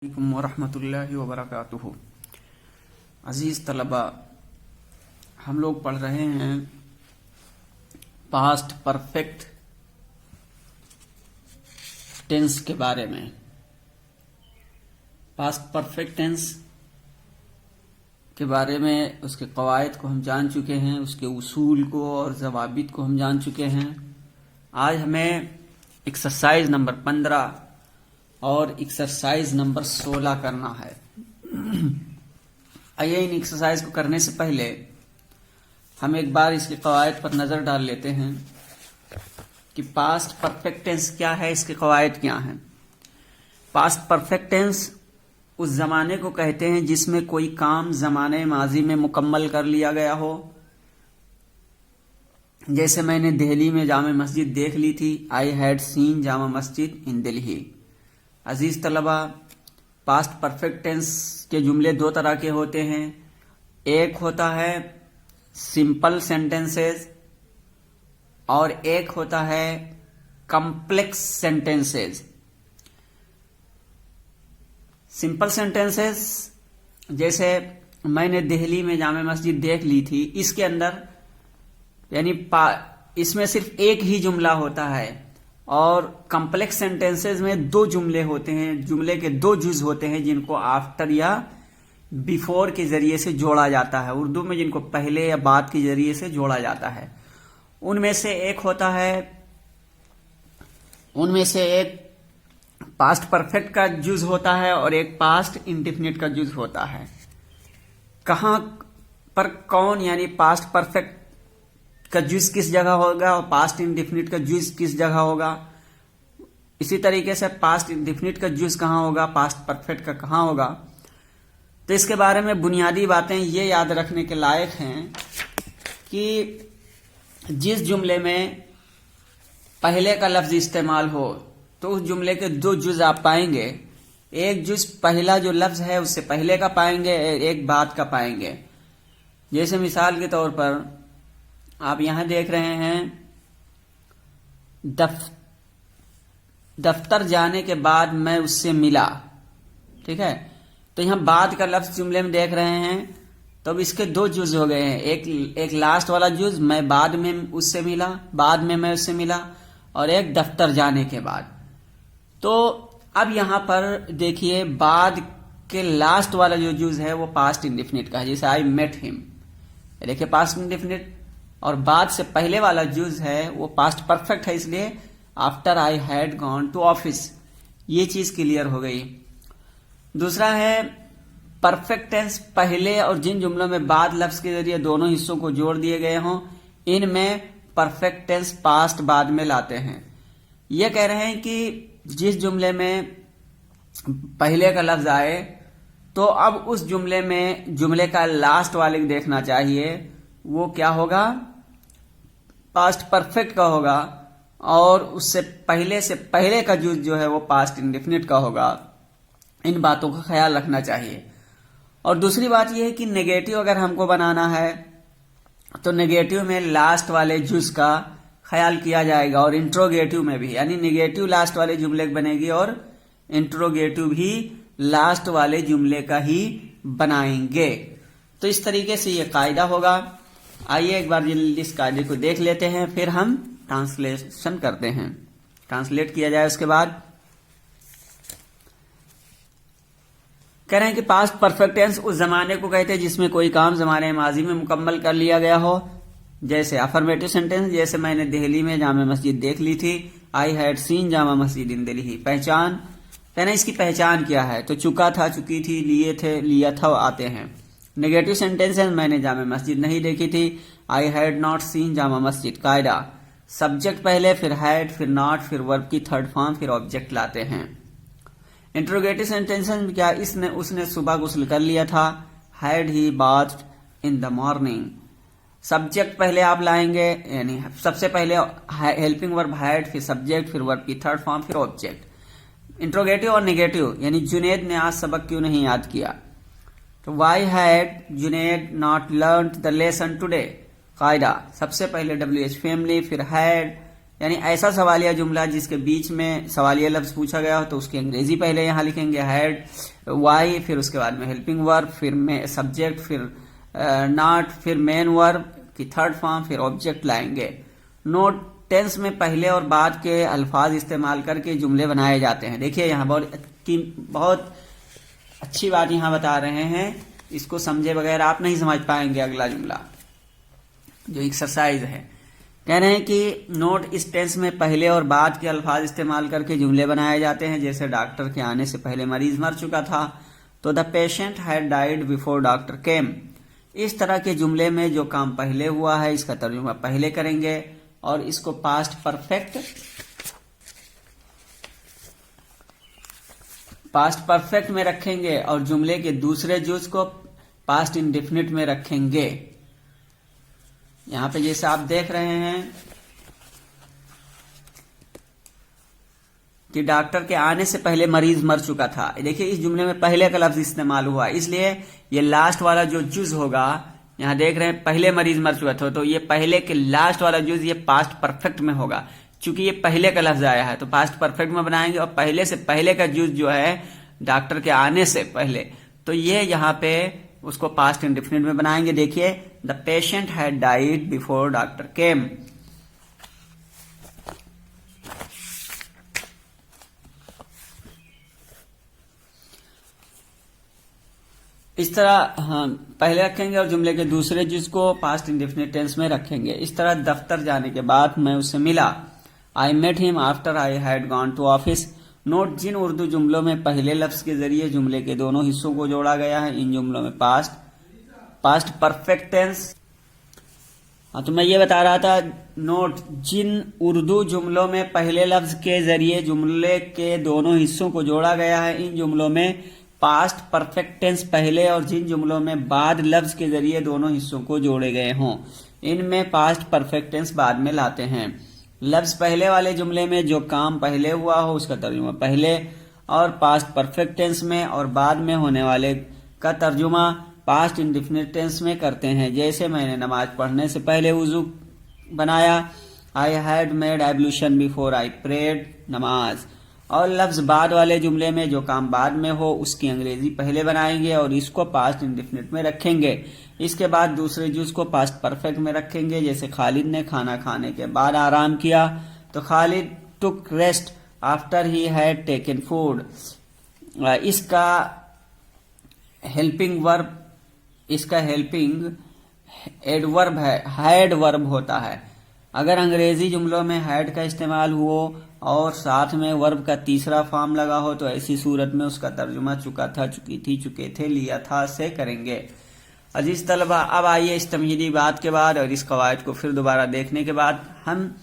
अस्सलामुअलैकुम वरहमतुल्लाहि वबरकातुहू। अज़ीज़ तलबा, हम लोग पढ़ रहे हैं पास्ट परफेक्ट टेंस के बारे में। पास्ट परफेक्ट टेंस के बारे में उसके कवायद को हम जान चुके हैं, उसके उसूल को और ज़वाबित को हम जान चुके हैं। आज हमें एक्सरसाइज नंबर 15 और एक्सरसाइज नंबर 16 करना है। आइए इन एक्सरसाइज को करने से पहले हम एक बार इसके कवायद पर नजर डाल लेते हैं कि पास्ट परफेक्ट टेंस क्या है, इसके कवायद क्या हैं। पास्ट परफेक्ट टेंस उस जमाने को कहते हैं जिसमें कोई काम जमाने माजी में मुकम्मल कर लिया गया हो। जैसे मैंने दिल्ली में जामा मस्जिद देख ली थी, I had seen Jama Masjid इन दिल्ली। अजीज तलबा, पास्ट परफेक्ट टेंस के जुमले दो तरह के होते हैं। एक होता है सिंपल सेंटेंसेस और एक होता है कॉम्प्लेक्स सेंटेंसेस। सिंपल सेंटेंसेस जैसे मैंने दिल्ली में जामा मस्जिद देख ली थी, इसके अंदर यानी इसमें सिर्फ एक ही जुमला होता है। और कॉम्प्लेक्स सेंटेंसेस में दो जुमले होते हैं, जुमले के दो जुज होते हैं जिनको आफ्टर या बिफोर के जरिए से जोड़ा जाता है। उर्दू में जिनको पहले या बाद के जरिए से जोड़ा जाता है, उनमें से एक पास्ट परफेक्ट का जुज होता है और एक पास्ट इंडेफिनिट का जुज होता है। कहां पर कौन यानी पास्ट परफेक्ट का जुज किस जगह होगा और पास्ट इंडेफिनिट का जुज किस जगह होगा, इसी तरीके से पास्ट इंडेफिनिट का जुज कहां होगा, पास्ट परफेक्ट का कहां होगा। तो इसके बारे में बुनियादी बातें ये याद रखने के लायक हैं कि जिस जुमले में पहले का लफ्ज इस्तेमाल हो तो उस जुमले के दो जुज आप पाएंगे। एक जुज पहला जो लफ्ज है उससे पहले का पाएंगे, एक बाद का पाएंगे। जैसे मिसाल के तौर पर आप यहां देख रहे हैं दफ्तर जाने के बाद मैं उससे मिला, ठीक है। तो यहां बाद का लफ्ज जुमले में देख रहे हैं, तो अब इसके दो जुज हो गए हैं। एक लास्ट वाला जुज मैं बाद में उससे मिला, बाद में मैं उससे मिला, और एक दफ्तर जाने के बाद। तो अब यहां पर देखिए बाद के लास्ट वाला जो जुज है वो पास्ट इंडेफिनिट का है। जैसे आई मेट हिम, देखिए पास्ट इंडेफिनिट, और बाद से पहले वाला जुज है वो पास्ट परफेक्ट है, इसलिए after I had gone to office. ये चीज क्लियर हो गई। दूसरा है परफेक्ट टेंस, पहले और जिन जुमलों में बाद लफ्ज के जरिए दोनों हिस्सों को जोड़ दिए गए हों, इनमें परफेक्ट टेंस पास्ट बाद में लाते हैं। ये कह रहे हैं कि जिस जुमले में पहले का लफ्ज आए तो अब उस जुमले में जुमले का लास्ट वाले देखना चाहिए, वो क्या होगा, पास्ट परफेक्ट का होगा, और उससे पहले का जुज जो है वो पास्ट इंडेफिनिट का होगा। इन बातों का ख्याल रखना चाहिए। और दूसरी बात यह है कि नेगेटिव अगर हमको बनाना है तो नेगेटिव में लास्ट वाले जुज का ख्याल किया जाएगा, और इंट्रोगेटिव में भी, यानी नेगेटिव लास्ट वाले जुमले बनेगी और इंट्रोगेटिव भी लास्ट वाले जुमले का ही बनाएंगे। तो इस तरीके से ये कायदा होगा। आइए एक बार जल्दी इस कायदे को देख लेते हैं, फिर हम ट्रांसलेशन करते हैं। ट्रांसलेट किया जाए उसके बाद कह रहे हैं कि पास्ट परफेक्ट टेंस उस जमाने को कहते हैं जिसमें कोई काम जमाने माजी में मुकम्मल कर लिया गया हो। जैसे अफर्मेटिव सेंटेंस, जैसे मैंने दिल्ली में जामा मस्जिद देख ली थी, I had seen Jama Masjid इन दिल्ली। पहचान, कहना इसकी पहचान क्या है, तो चुका था, चुकी थी, लिए थे, लिया था आते हैं। नेगेटिव सेंटेंसेस, मैंने जामा मस्जिद नहीं देखी थी, I had not seen Jama Masjid. कायदा, सब्जेक्ट पहले, फिर हैड, फिर नॉट, फिर वर्ब की थर्ड फॉर्म, फिर ऑब्जेक्ट लाते हैं। इंट्रोगेटिव सेंटेंसेस में क्या, उसने सुबह गुस्ल कर लिया था, had he bath in the morning. Subject पहले आप लाएंगे, यानी सबसे पहले हेल्पिंग वर्ब हैड, फिर सब्जेक्ट, फिर वर्ब की थर्ड फॉर्म, फिर ऑब्जेक्ट। इंट्रोगेटिव और नेगेटिव, यानी जुनेद ने आज सबक क्यों नहीं याद किया, तो why had Junaid not learn the lesson today. कायदा, सबसे पहले WH फैमिली, फिर हैड, यानी ऐसा सवालिया जुमला जिसके बीच में सवालिया लफ्ज पूछा गया हो तो उसकी अंग्रेजी पहले यहां लिखेंगे, हैड, वाई, फिर उसके बाद में हेल्पिंग वर्ब, फिर में सब्जेक्ट, फिर नॉट, फिर मेन वर्ब की थर्ड फॉर्म, फिर ऑब्जेक्ट लाएंगे। नोट, टेंस में पहले और बाद के अल्फाज इस्तेमाल करके जुमले बनाए जाते हैं। देखिए यहाँ बहुत अच्छी बात यहाँ बता रहे हैं, इसको समझे बगैर आप नहीं समझ पाएंगे। अगला जुमला जो एक्सरसाइज है, कह रहे हैं कि नोट, इस टेंस में पहले और बाद के अल्फाज इस्तेमाल करके जुमले बनाए जाते हैं। जैसे डॉक्टर के आने से पहले मरीज मर चुका था, तो the patient had died before doctor केम। इस तरह के जुमले में जो काम पहले हुआ है इसका तर्जुमा पहले करेंगे और इसको पास्ट परफेक्ट में रखेंगे और जुमले के दूसरे जुज को पास्ट इंडेफिनिट में रखेंगे। यहां पे जैसे आप देख रहे हैं कि डॉक्टर के आने से पहले मरीज मर चुका था। देखिए इस जुमले में पहले का लफ्ज इस्तेमाल हुआ, इसलिए ये लास्ट वाला जो जुज होगा, यहां देख रहे हैं पहले मरीज मर चुका था, तो ये पहले के लास्ट वाला जुज ये पास्ट परफेक्ट में होगा। चूंकि ये पहले का लफ्ज आया है तो पास्ट परफेक्ट में बनाएंगे और पहले से पहले का जुज जो है डॉक्टर के आने से पहले, तो ये यहां पे उसको पास्ट इंडेफिनिट में बनाएंगे। देखिए the patient had died before doctor केम। इस तरह पहले रखेंगे और जुमले के दूसरे जिसको पास्ट इंडेफिनिट टेंस में रखेंगे। इस तरह दफ्तर जाने के बाद मैं उससे मिला, I met him after I had gone to office. Note, जिन उर्दू जुमलों में पहले लफ्ज के जरिए जुमले के दोनों हिस्सों को जोड़ा गया है इन जुमलों में पास्ट परफेक्ट टेंस। तो मैं ये बता रहा था, नोट, जिन उर्दू जुमलों में पहले लफ्ज के जरिए जुमले के दोनों हिस्सों को जोड़ा गया है इन जुमलों में पास्ट परफेक्ट टेंस पहले और जिन जुमलों में बाद लफ्ज के जरिए दोनों हिस्सों को जोड़े गए हों इनमें पास्ट परफेक्ट टेंस बाद में लाते हैं। लफ्ज पहले वाले जुमले में जो काम पहले हुआ हो उसका तर्जुमा पहले और पास्ट परफेक्ट टेंस में, और बाद में होने वाले का तर्जुमा पास्ट इंडेफिनिट टेंस में करते हैं। जैसे मैंने नमाज पढ़ने से पहले वुजू बनाया, I had made ablution before I prayed नमाज। और लफ्ज बाद वाले जुमले में जो काम बाद में हो उसकी अंग्रेजी पहले बनाएंगे और इसको पास्ट इंडेफिनिट में रखेंगे। इसके बाद दूसरे जुज को पास्ट परफेक्ट में रखेंगे। जैसे खालिद ने खाना खाने के बाद आराम किया, तो Khalid took rest after he had taken food. इसका हेल्पिंग एडवर्ब है, हैड वर्ब होता है। अगर अंग्रेजी जुमलों में हैड का इस्तेमाल हो और साथ में वर्ब का तीसरा फॉर्म लगा हो तो ऐसी सूरत में उसका तर्जुमा चुका था, चुकी थी, चुके थे, लिया था से करेंगे। अजीज तलबा, अब आइए इस तमहीदी बात के बाद और इस कवायद को फिर दोबारा देखने के बाद हम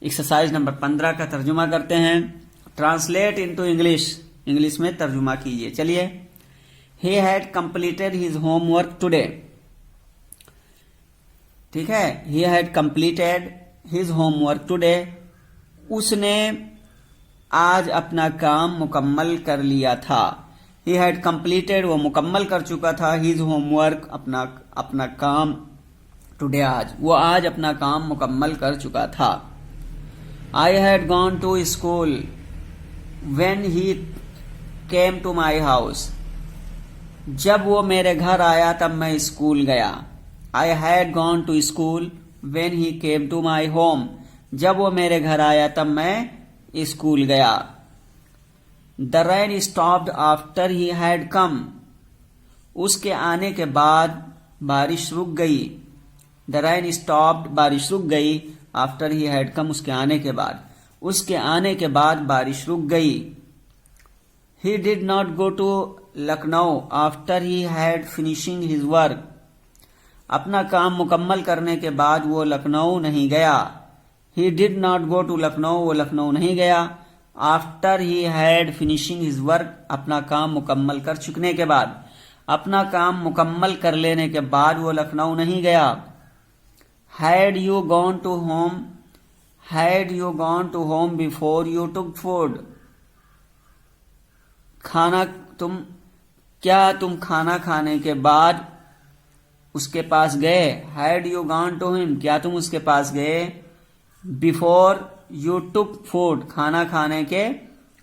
एक्सरसाइज नंबर 15 का तर्जुमा करते हैं। ट्रांसलेट इनटू इंग्लिश में तर्जुमा कीजिए। चलिए, he had completed his homework today. ठीक है, he had completed his homework today. उसने आज अपना काम मुकम्मल कर लिया था। ही हैड कंप्लीटेड, वो मुकम्मल कर चुका था, हिज होमवर्क, अपना काम, टुडे, आज, वो आज अपना काम मुकम्मल कर चुका था। I had gone to school when he came to my house. जब वो मेरे घर आया तब मैं स्कूल गया। I had gone to school when he came to my home. जब वो मेरे घर आया तब मैं स्कूल गया। The rain stopped after he had come. उसके आने के बाद बारिश रुक गई। द रेन स्टॉप्ड, बारिश रुक गई, आफ्टर ही हैड कम, उसके आने के बाद। उसके आने के बाद बारिश रुक गई। He did not go to Lucknow after he had finishing his work. अपना काम मुकम्मल करने के बाद वो लखनऊ नहीं गया। He did not go to Lucknow, वो लखनऊ नहीं गया। After he had finishing his work, अपना काम मुकम्मल कर चुकने के बाद। अपना काम मुकम्मल कर लेने के बाद वो लखनऊ नहीं गया। Had you gone to home, had you gone to home before you took food. क्या तुम खाना खाने के बाद उसके पास गए। Had you gone to him, क्या तुम उसके पास गए। बिफोर यू टुक फूड, खाना खाने के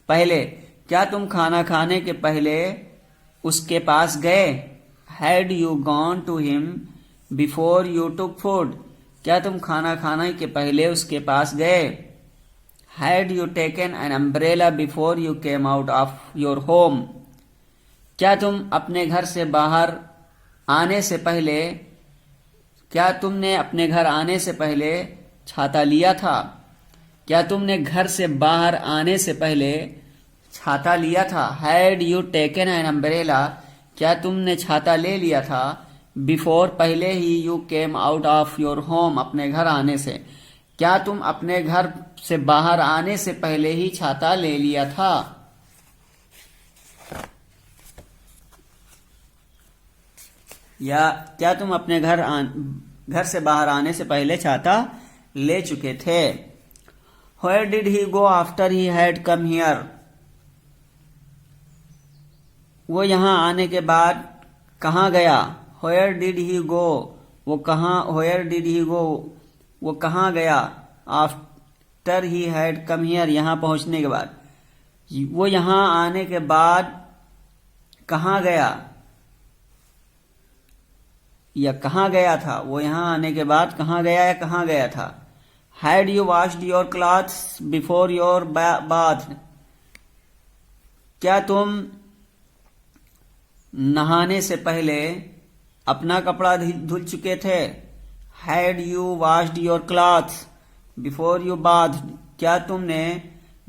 पहले, क्या तुम खाना खाने के पहले उसके पास गए? Had you gone to him before you took food, क्या तुम खाना खाने के पहले उसके पास गए? Had you taken an umbrella before you came out of your home, क्या तुम अपने घर से बाहर आने से पहले, क्या तुमने अपने घर आने से पहले छाता लिया था? क्या तुमने घर से बाहर आने से पहले छाता लिया था? Had you taken an umbrella, क्या तुमने छाता ले लिया था? बिफोर, पहले ही, you came out of your home, अपने घर आने से, क्या तुम अपने घर से बाहर आने से पहले ही छाता ले लिया था? या क्या तुम अपने घर से बाहर आने से पहले छाता ले चुके थे? Where did he go after he had come here? वो यहाँ आने के बाद कहाँ गया? Where did he go? वो कहाँ, Where did he go? वो कहाँ गया? After he had come here, यहाँ पहुंचने के बाद। वो यहाँ आने के बाद कहाँ गया या कहाँ गया था? वो यहाँ आने के बाद कहाँ गया या कहाँ गया था? Had you washed your clothes before your bath? क्या तुम नहाने से पहले अपना कपड़ा धुल चुके थे? Had you washed your clothes before you bathed? क्या तुमने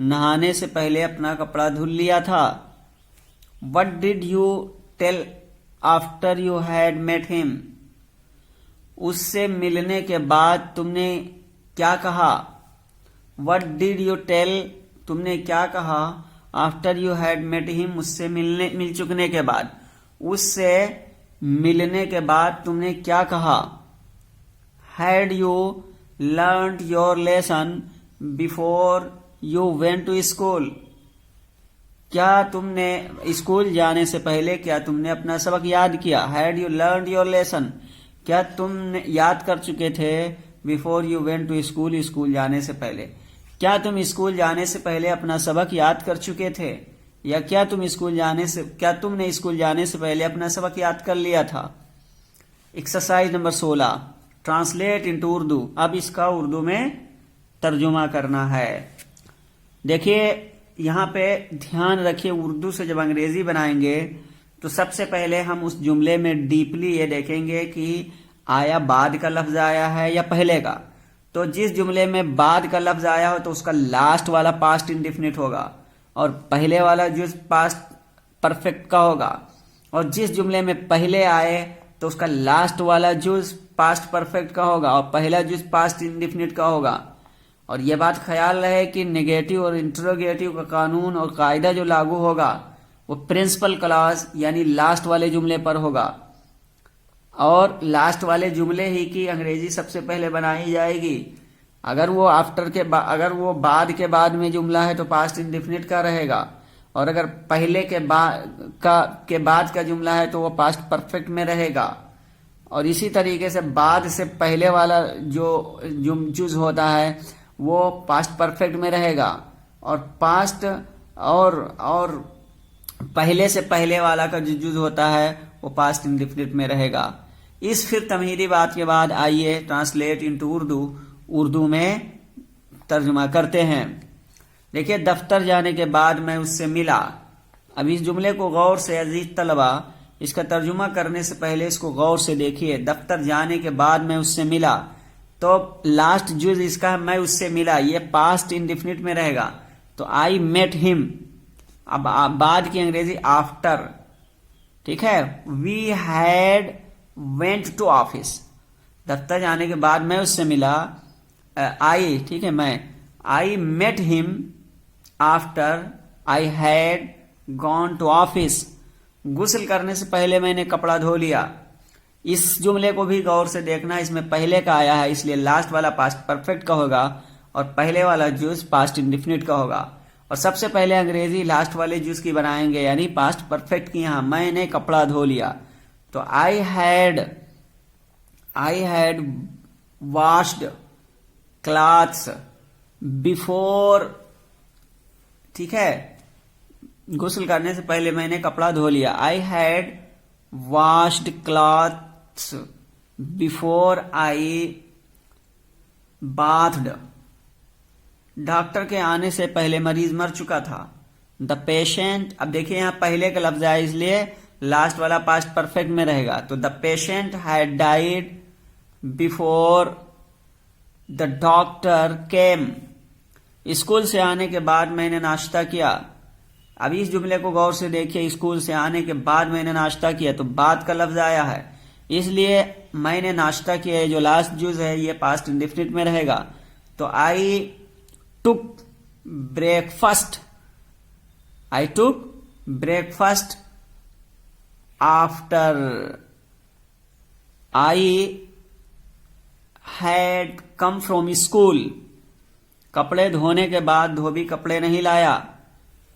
नहाने से पहले अपना कपड़ा धुल लिया था? What did you tell after you had met him? उससे मिलने के बाद तुमने क्या कहा? What did you tell? तुमने क्या कहा? After you had met him, उससे मिल चुकने के बाद, उससे मिलने के बाद तुमने क्या कहा? Had you learned your lesson before you went to school? क्या तुमने स्कूल जाने से पहले क्या तुमने अपना सबक याद किया? Had you learned your lesson? क्या तुम याद कर चुके थे? Before you went to school, school जाने से पहले, क्या तुम स्कूल जाने से पहले अपना सबक याद कर चुके थे? या क्या तुमने स्कूल जाने से पहले अपना सबक याद कर लिया था? Exercise number 16, translate into Urdu. अब इसका उर्दू में तर्जुमा करना है। देखिए यहाँ पे ध्यान रखिए, उर्दू से जब अंग्रेजी बनाएंगे तो सबसे पहले हम उस जुमले में डीपली ये देखेंगे कि आया बाद का लफ्ज आया है या पहले का। तो जिस जुमले में बाद का लफ्ज आया हो तो उसका लास्ट वाला पास्ट इंडेफिनिट होगा और पहले वाला जुज पास्ट परफेक्ट का होगा, और जिस जुमले में पहले आए तो उसका लास्ट वाला जुज पास्ट परफेक्ट का होगा और पहला जुज पास्ट इंडेफिनिट का होगा। और यह बात ख्याल रहे कि नेगेटिव और इंट्रोगेटिव का कानून और कायदा जो लागू होगा वो प्रिंसिपल क्लॉज यानी लास्ट वाले जुमले पर होगा, और लास्ट वाले जुमले ही की अंग्रेजी सबसे पहले बनाई जाएगी। अगर वो अगर वो बाद के बाद में जुमला है तो पास्ट इंडेफिनिट का रहेगा, और अगर पहले के बाद का जुमला है तो वो पास्ट परफेक्ट में रहेगा। और इसी तरीके से बाद से पहले वाला जो जुज होता है वो पास्ट परफेक्ट में रहेगा, और पास्ट और पहले से पहले वाला का जो जुज होता है वो पास्ट इंडेफिनिट में रहेगा। इस फिर तमहीदी बात के बाद आइए ट्रांसलेट इनटू उर्दू में तर्जुमा करते हैं। देखिए, दफ्तर जाने के बाद मैं उससे मिला। अब इस जुमले को गौर से अजीज तलबा, इसका तर्जुमा करने से पहले इसको गौर से देखिए। दफ्तर जाने के बाद मैं उससे मिला, तो लास्ट जुज इसका है मैं उससे मिला, ये पास्ट इंडेफिनिट में रहेगा, तो आई मेट हिम। अब बाद की अंग्रेजी आफ्टर, ठीक है। We had went to office, दफ्तर जाने के बाद मैं उससे मिला। आई, ठीक है, I met him after I had gone to office. गुस्ल करने से पहले मैंने कपड़ा धो लिया। इस जुमले को भी गौर से देखना, इसमें पहले का आया है इसलिए लास्ट वाला पास्ट परफेक्ट का होगा और पहले वाला जूस पास्ट इंडेफिनिट का होगा। और सबसे पहले अंग्रेजी लास्ट वाले जूस की बनाएंगे यानी पास्ट परफेक्ट की। यहां मैंने कपड़ा धो लिया, तो I had washed clothes, before, ठीक है, गुस्ल करने से पहले मैंने कपड़ा धो लिया। I had washed clothes before I bathed. Doctor के आने से पहले मरीज मर चुका था। द पेशेंट, अब देखिए यहां पहले का लफ्ज आया इसलिए लास्ट वाला पास्ट परफेक्ट में रहेगा। तो the patient had died before the doctor came. School से आने के बाद मैंने नाश्ता किया। अब इस जुमले को गौर से देखिए, स्कूल से आने के बाद मैंने नाश्ता किया, तो बाद का लफ्ज आया है इसलिए मैंने नाश्ता किया, जो लास्ट जुज है ये पास्ट इंडेफिनिट में रहेगा। तो I took breakfast, I took breakfast after I had come from school. कपड़े धोने के बाद धोबी कपड़े नहीं लाया।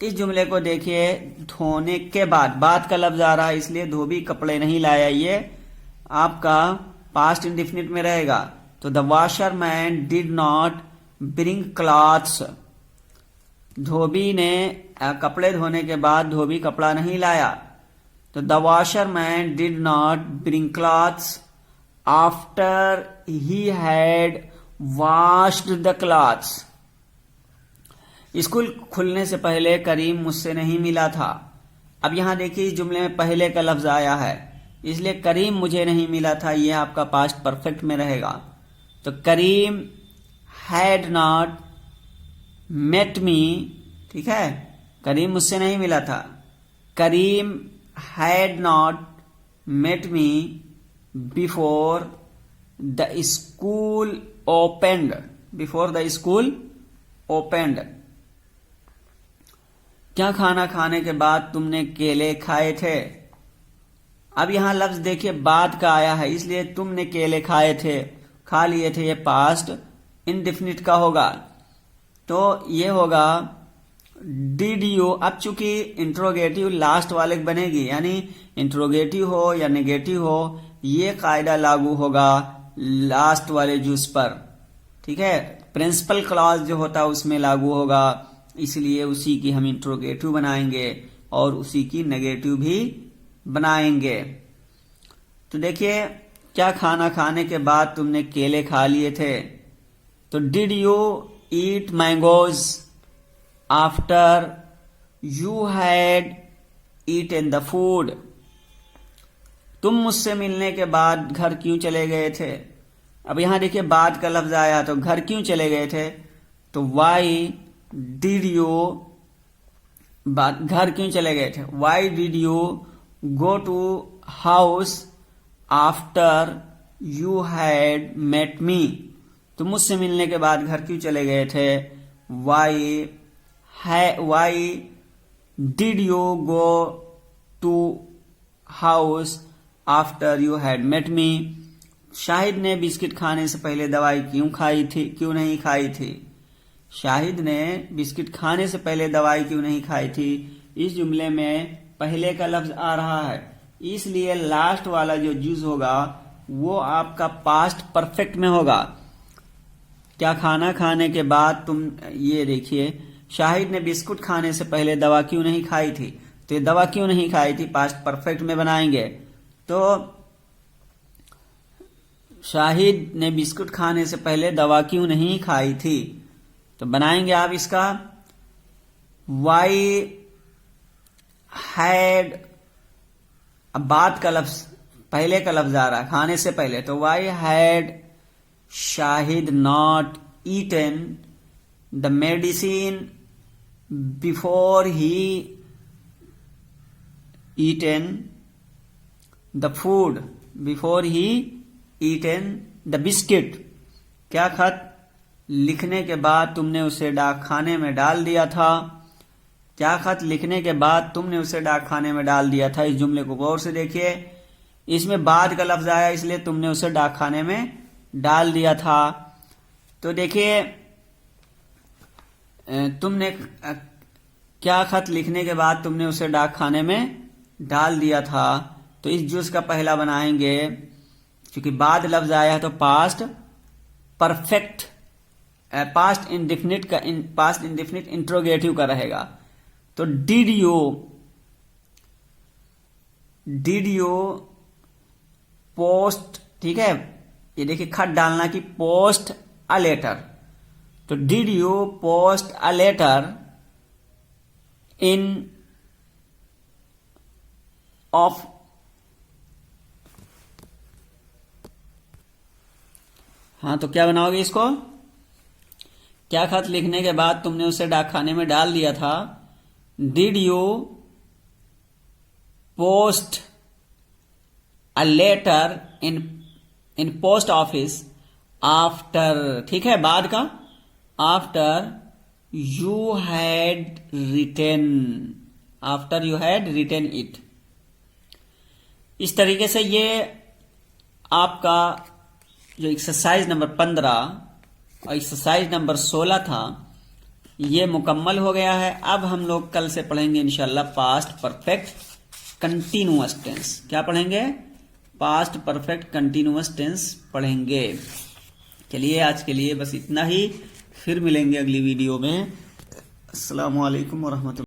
इस जुमले को देखिए, धोने के बाद का लफ्ज आ रहा है इसलिए धोबी कपड़े नहीं लाया, ये आपका पास्ट इंडेफिनिट में रहेगा। तो the washerman did not bring clothes. धोबी ने कपड़े धोने के बाद धोबी कपड़ा नहीं लाया। तो the washerman did not bring clothes after he had washed the clothes. School खुलने से पहले करीम मुझसे नहीं मिला था। अब यहां देखिए इस जुमले में पहले का लफ्ज आया है इसलिए करीम मुझे नहीं मिला था, यह आपका पास्ट परफेक्ट में रहेगा। तो Karim had not met me, ठीक है, करीम मुझसे नहीं मिला था। Karim had not met me before the school opened, before the school opened. क्या खाना खाने के बाद तुमने केले खाए थे? अब यहां लफ्ज देखिए बाद का आया है इसलिए तुमने केले खाए थे, खा लिए थे, ये पास्ट इंडेफिनिट का होगा। तो ये होगा डिड यू। अब चूंकि इंट्रोगेटिव लास्ट वाले बनेगी, यानी इंट्रोगेटिव हो या नेगेटिव हो ये कायदा लागू होगा लास्ट वाले जूस पर, ठीक है। प्रिंसिपल क्लॉज जो होता है उसमें लागू होगा, इसलिए उसी की हम इंट्रोगेटिव बनाएंगे और उसी की नेगेटिव भी बनाएंगे। तो देखिए, क्या खाना खाने के बाद तुमने केले खा लिए थे? तो did you eat mangoes after you had eaten the food. तुम मुझसे मिलने के बाद घर क्यों चले गए थे? अब यहां देखिए बाद का लफ्ज आया, तो घर क्यों चले गए थे? तो वाई डिड यू, घर क्यों चले गए थे? Why did you go to house after you had met me. तो मुझसे मिलने के बाद घर क्यों चले गए थे? Why did you go to house after you had met me. Shahid ने बिस्किट खाने से पहले दवाई क्यों खाई थी, क्यों नहीं खाई थी? शाहिद ने बिस्किट खाने से पहले दवाई क्यों नहीं खाई थी? इस जुमले में पहले का लफ्ज आ रहा है इसलिए लास्ट वाला जो जुज होगा वो आपका पास्ट परफेक्ट में होगा। क्या खाना खाने के बाद तुम, ये देखिए शाहिद ने बिस्कुट खाने से पहले दवा क्यों नहीं खाई थी? तो ये दवा क्यों नहीं खाई थी पास्ट परफेक्ट में बनाएंगे। तो शाहिद ने बिस्कुट खाने से पहले दवा क्यों नहीं खाई थी? तो बनाएंगे आप इसका वाई हैड, अब बाद का लफ्ज पहले का लफ्ज आ रहा खाने से पहले, तो why had Shahid not eaten the medicine before he eaten the food, before he eaten the biscuit. क्या खत लिखने के बाद तुमने उसे डाक खाने में डाल दिया था? क्या खत लिखने के बाद तुमने उसे डाक खाने में डाल दिया था? इस जुमले को गौर से देखिए, इसमें बाद का लफ्ज आया इसलिए तुमने उसे डाक खाने में डाल दिया था। तो देखिए तुमने क्या खत लिखने के बाद तुमने उसे डाक खाने में डाल दिया था, तो इस जुज का पहला बनाएंगे, क्योंकि बाद लफ्ज आया है तो past perfect past indefinite interrogative का रहेगा। तो डिड यू पोस्ट, ठीक है, ये देखिए खत डालना कि पोस्ट अ लेटर, तो did you post a letter in off, हाँ तो क्या बनाओगे इसको, क्या खत लिखने के बाद तुमने उसे डाकखाने में डाल दिया था। Did you post a letter in post office after, ठीक है, बाद का, after you had written it. इस तरीके से ये आपका जो एक्सरसाइज नंबर 15 और एक्सरसाइज नंबर 16 था ये मुकम्मल हो गया है। अब हम लोग कल से पढ़ेंगे इंशाल्लाह पास्ट परफेक्ट कंटिन्यूअस टेंस। क्या पढ़ेंगे? पास्ट परफेक्ट कंटिन्यूअस टेंस पढ़ेंगे। चलिए आज के लिए बस इतना ही, फिर मिलेंगे अगली वीडियो में। अस्सलामु अलैकुम व रहमतुल्लाह।